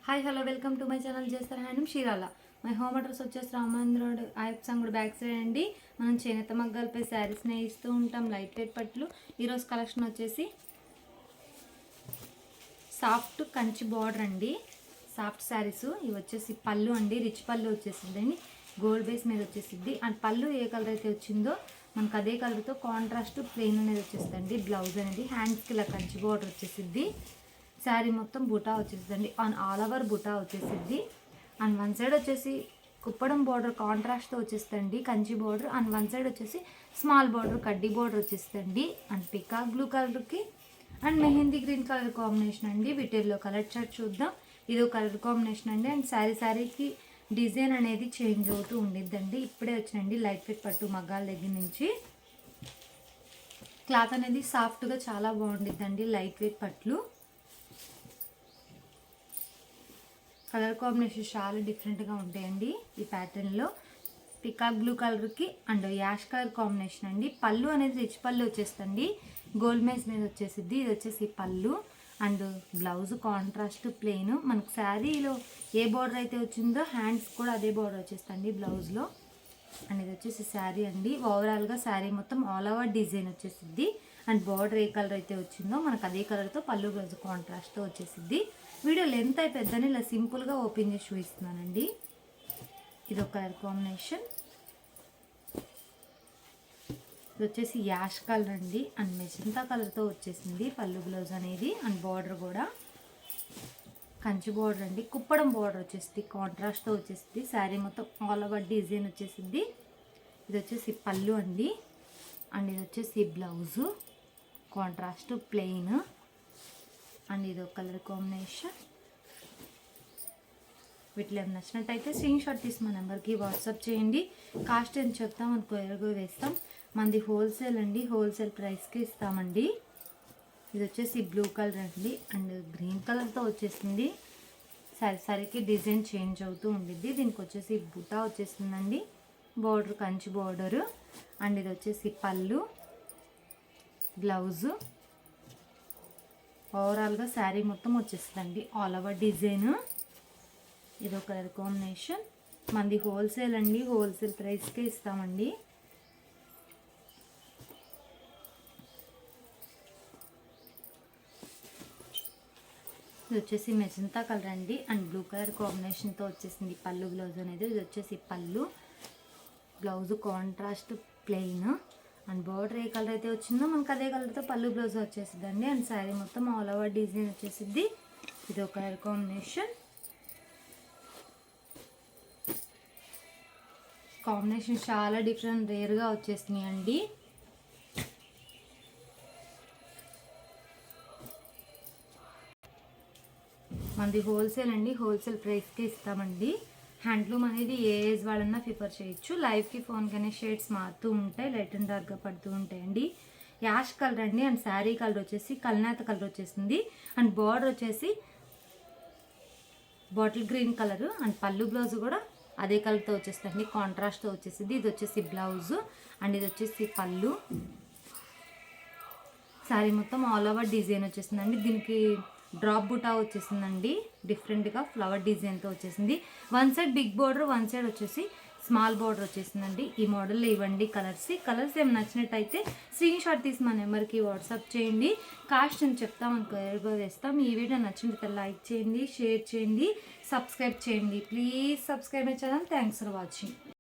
Hi hello welcome to my channel చేస్తారు హ్యాండ్ Chirala. My home address వచ్చేసి రామాంధ్ర రోడ్ ఆయప్సంగుడు బ్యాక్ సైడ్ అండి. మనం చేనేత మగ్గాలపై శారీస్ నేయిస్తూ ఉంటాం, లైట్ వెయిట్ పట్లు. ఈరోజు కలెక్షన్ వచ్చేసి సాఫ్ట్ కంచి బార్డర్ అండి, సాఫ్ట్ శారీస్. ఇవి వచ్చేసి పళ్ళు అండి, రిచ్ పళ్ళు వచ్చేసిందండి, గోల్డ్ బేస్ మీద వచ్చేసింది. అండ్ పళ్ళు ఏ కలర్ అయితే వచ్చిందో మనకు అదే కలర్తో కాంట్రాస్ట్ ప్లెయిన్ అనేది వచ్చేసిందండి. బ్లౌజ్ అనేది హ్యాండ్స్కి ఇలా కంచి బార్డర్ వచ్చేసిద్ది. శారీ మొత్తం బుటా వచ్చేసిందండి, ఆల్ ఓవర్ బుటా వచ్చేసిద్ది. అండ్ వన్ సైడ్ వచ్చేసి కుప్పడం బార్డర్ కాంట్రాస్ట్తో వచ్చేస్తుంది Kanchi border. And one side వచ్చేసి స్మాల్ బార్డర్ కడ్డీ బార్డర్ వచ్చేస్తుంది. అండ్ పికాక్ బ్లూ కలర్కి and mehndi green colour combination అండి. వీటిల్లో కలర్ చార్ట్ చూద్దాం. ఇదో కలర్ కాంబినేషన్ అండి. అండ్ శారీకి డిజైన్ అనేది చేంజ్ అవుతూ ఉండిద్దండి. ఇప్పుడే వచ్చినండి లైట్ వెయిట్ పట్టు మగ్గాల దగ్గర నుంచి. క్లాత్ అనేది సాఫ్ట్గా చాలా బాగుండిద్దండి, లైట్ వెయిట్ పట్లు. కలర్ కాంబినేషన్ చాలా డిఫరెంట్గా ఉంటాయండి ఈ ప్యాటర్న్లో. పికాక్ బ్లూ కలర్కి అండ్ యాష్ కలర్ కాంబినేషన్ అండి. పళ్ళు అనేది రిచ్ పళ్ళు వచ్చేస్తుంది, గోల్డ్ మేజ్ మీద వచ్చేసిద్ది. ఇది వచ్చేసి పళ్ళు అండ్ బ్లౌజ్ కాంట్రాస్ట్ ప్లెయిన్. మనకు శారీలో ఏ బార్డర్ అయితే వచ్చిందో హ్యాండ్స్ కూడా అదే బార్డర్ వచ్చేస్తుంది బ్లౌజ్లో. అండ్ ఇది వచ్చేసి శారీ అండి. ఓవరాల్గా శారీ మొత్తం ఆల్ ఓవర్ డిజైన్ వచ్చేసిద్ది. అండ్ బార్డర్ ఏ కలర్ అయితే వచ్చిందో మనకు అదే కలర్తో పళ్ళు బ్లౌజ్ కాంట్రాస్ట్తో వచ్చేసిద్ది. వీడియో లెంత్ అయిపోద్దని ఇలా సింపుల్గా ఓపెన్ చేసి చూపిస్తున్నానండి. ఇది ఒక కలర్ కాంబినేషన్. ఇది వచ్చేసి యాష్ కలర్ అండి అండ్ మెజంతా కలర్తో వచ్చేసింది పళ్ళు బ్లౌజ్ అనేది. అండ్ బార్డర్ కూడా కంచి బార్డర్ అండి, కుప్పడం బార్డర్ వచ్చేసింది, కాంట్రాస్ట్తో వచ్చేసింది. శారీ మొత్తం ఆల్ ఓవర్ డిజైన్ వచ్చేసింది. ఇది వచ్చేసి పళ్ళు అండి. అండ్ ఇది వచ్చేసి బ్లౌజు కాంట్రాస్ట్ ప్లెయిన్. అండ్ ఇది ఒక కలర్ కాంబినేషన్. వీటిలో ఏమైనా నచ్చినట్టయితే స్క్రీన్ షాట్ తీసి మా నెంబర్కి వాట్సాప్ చేయండి. కాస్ట్ ఎంత చెప్తాం మనకు ఎరుగు వేస్తాం. మనది హోల్సేల్ అండి, హోల్సేల్ ప్రైస్కి ఇస్తామండి. ఇది వచ్చేసి బ్లూ కలర్ అండి అండ్ గ్రీన్ కలర్తో వచ్చేసింది. సరికి డిజైన్ చేంజ్ అవుతూ ఉండిద్ది. దీనికి వచ్చేసి బుటా వచ్చేసిందండి, బార్డర్ కంచి బార్డరు. అండ్ ఇది వచ్చేసి పళ్ళు బ్లౌజు. ఓవరాల్గా శారీ మొత్తం వచ్చేస్తుందండి ఆల్ ఓవర్ డిజైన్. ఇదో కలర్ కాంబినేషన్. మనది హోల్సేల్ అండి, హోల్సేల్ ప్రైస్కే ఇస్తామండి. ఇది వచ్చేసి మెజంతా కలర్ అండి అండ్ బ్లూ కలర్ కాంబినేషన్తో వచ్చేసింది పళ్ళు బ్లౌజ్ అనేది. ఇది వచ్చేసి పళ్ళు blouse contrast plain. And border ఏ కలర్ అయితే వచ్చిందో మనకు అదే కలర్తో పళ్ళు బ్లౌజ్ వచ్చేసిద్దండి. అండ్ శారీ మొత్తం ఆల్ ఓవర్ డిజైన్ వచ్చేసిద్ది. ఇది ఒక కలర్ కాంబినేషన్. కాంబినేషన్ చాలా డిఫరెంట్ రేర్గా వచ్చేసినాయి అండి. మనది హోల్సేల్ అండి, హోల్సేల్ ప్రైస్కి ఇస్తామండి. హ్యాండ్లూమ్ అనేది ఏ ఏజ్ వాళ్ళన్నా ప్రిఫర్ చేయొచ్చు. లైవ్కి ఫోన్గానే షేడ్స్ మారుతూ ఉంటాయి, లైట్ అండ్ డార్క్గా పడుతూ ఉంటాయండి. యాష్ కలర్ అండి అండ్ శారీ కలర్ వచ్చేసి కల్నేత కలర్ వచ్చేసింది. అండ్ బార్డర్ వచ్చేసి బాటిల్ గ్రీన్ కలర్. అండ్ పళ్ళు బ్లౌజ్ కూడా అదే కలర్తో వచ్చేస్తుంది, కాంట్రాస్ట్తో వచ్చేసింది. ఇది వచ్చేసి బ్లౌజ్ అండ్ ఇది వచ్చేసి పళ్ళు. శారీ మొత్తం ఆల్ ఓవర్ డిజైన్ వచ్చేసిందండి. దీనికి డ్రాప్ బుటా వచ్చేసిందండి, డిఫరెంట్గా ఫ్లవర్ డిజైన్తో వచ్చేసింది. One side big border, one side వచ్చేసి స్మాల్ బార్డర్ వచ్చేసిందండి. ఈ మోడల్లో ఇవ్వండి కలర్స్ ఏమి నచ్చినట్టయితే స్క్రీన్ షాట్ తీసి మా నెంబర్కి వాట్సాప్ చేయండి. కాస్ట్ అని చెప్తాం, మనకు ఎరుగు వేస్తాం. ఈ వీడియో నచ్చినట్టు లైక్ చేయండి, షేర్ చేయండి, సబ్స్క్రైబ్ చేయండి. Please subscribe my channel. Thanks for watching.